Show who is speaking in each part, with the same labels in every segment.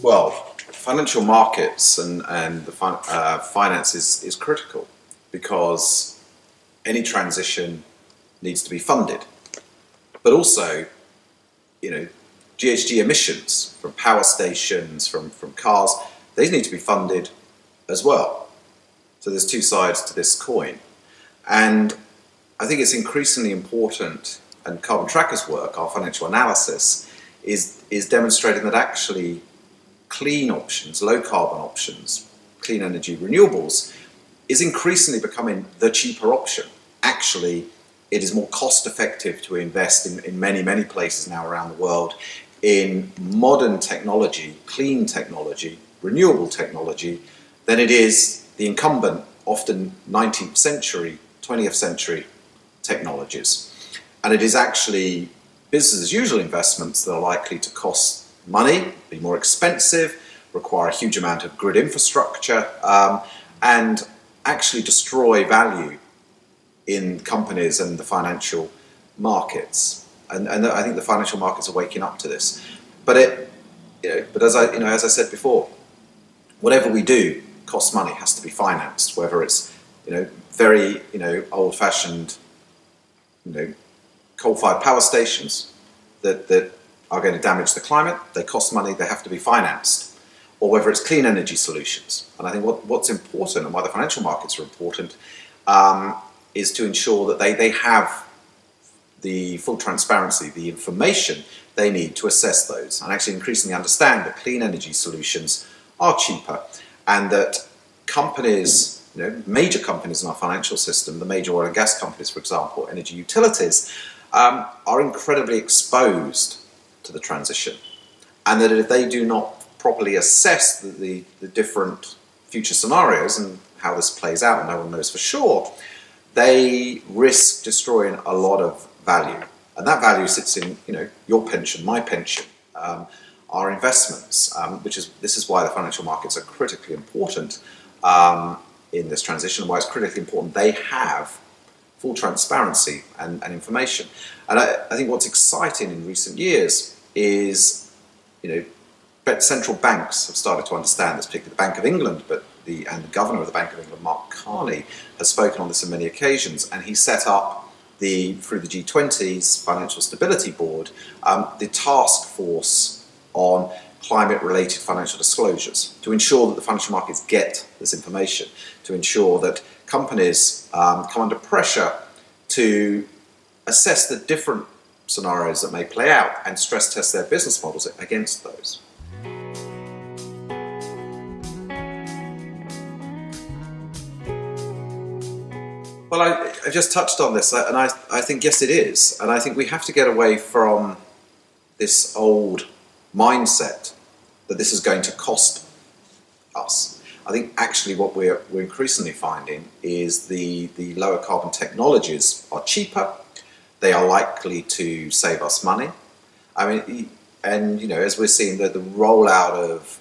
Speaker 1: Well, financial markets and the finance is critical because any transition needs to be funded. But also, GHG emissions from power stations, from cars, these need to be funded as well. So there's two sides to this coin. And I think it's increasingly important, and Carbon Tracker's work, our financial analysis, is demonstrating that actually clean options, low carbon options, clean energy renewables is increasingly becoming the cheaper option. Actually, it is more cost effective to invest in many places now around the world in modern technology, clean technology, renewable technology, than it is the incumbent, often 19th century, 20th century technologies. And it is actually business as usual investments that are likely to cost money, be more expensive, require a huge amount of grid infrastructure, and actually destroy value in companies and the financial markets. And I think the financial markets are waking up to this. But as I said before, whatever we do costs money, has to be financed. Whether it's very old-fashioned coal-fired power stations that are going to damage the climate, they cost money, they have to be financed. Or whether it's clean energy solutions. And I think what's important, and why the financial markets are important, is to ensure that they have the full transparency, the information they need to assess those, and actually increasingly understand that clean energy solutions are cheaper, and that companies, major companies in our financial system, the major oil and gas companies, for example, energy utilities, are incredibly exposed to the transition, and that if they do not properly assess the different future scenarios and how this plays out, and no one knows for sure, they risk destroying a lot of value. And that value sits in your pension, my pension, our investments, this is why the financial markets are critically important in this transition, and why it's critically important they have full transparency and information. And I think what's exciting in recent years is, central banks have started to understand this, particularly the Bank of England, and the governor of the Bank of England, Mark Carney, has spoken on this on many occasions, and he set up through the G20's Financial Stability Board, the task force on climate-related financial disclosures to ensure that the financial markets get this information, to ensure that companies come under pressure to assess the different scenarios that may play out and stress test their business models against those. Well, I just touched on this, and I think, yes, it is. And I think we have to get away from this old mindset that this is going to cost us. I think actually what we're increasingly finding is the lower carbon technologies are cheaper. They are likely to save us money. As we're seeing the rollout of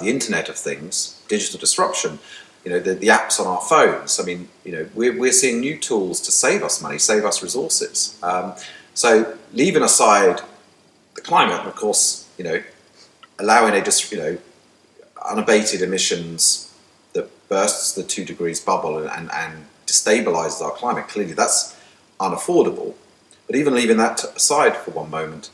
Speaker 1: the Internet of Things, digital disruption, the apps on our phones. We're seeing new tools to save us money, save us resources. So leaving aside the climate, and of course, allowing unabated emissions that bursts the 2 degrees bubble and destabilizes our climate, clearly that's unaffordable. But even leaving that aside for one moment,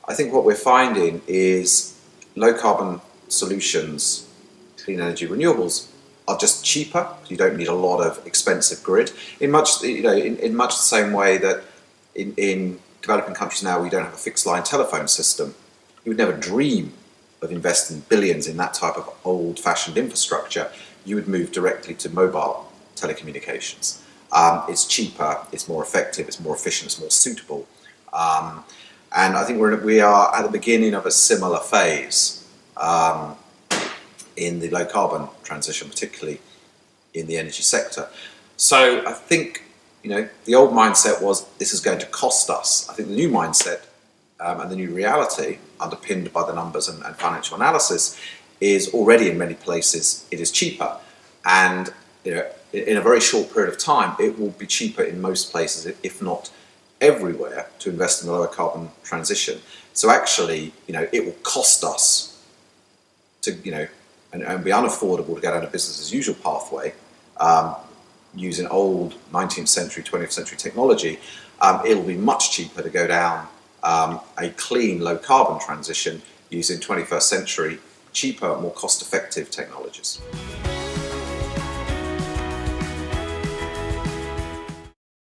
Speaker 1: I think what we're finding is low carbon solutions, clean energy renewables, are just cheaper. You don't need a lot of expensive grid. In much the same way that in developing countries now we don't have a fixed line telephone system. You would never dream of investing billions in that type of old-fashioned infrastructure. You would move directly to mobile telecommunications. It's cheaper, it's more effective, it's more efficient, it's more suitable. And I think we are at the beginning of a similar phase in the low carbon transition, particularly in the energy sector. So I think, the old mindset was this is going to cost us. I think the new mindset and the new reality, underpinned by the numbers and financial analysis, is already in many places it is cheaper. And in a very short period of time, it will be cheaper in most places, if not everywhere, to invest in the lower carbon transition. So actually, it will cost us to, and be unaffordable to go down a business as usual pathway, using old 19th century, 20th century technology, it'll be much cheaper to go down a clean, low carbon transition using 21st century, cheaper, more cost effective technologies.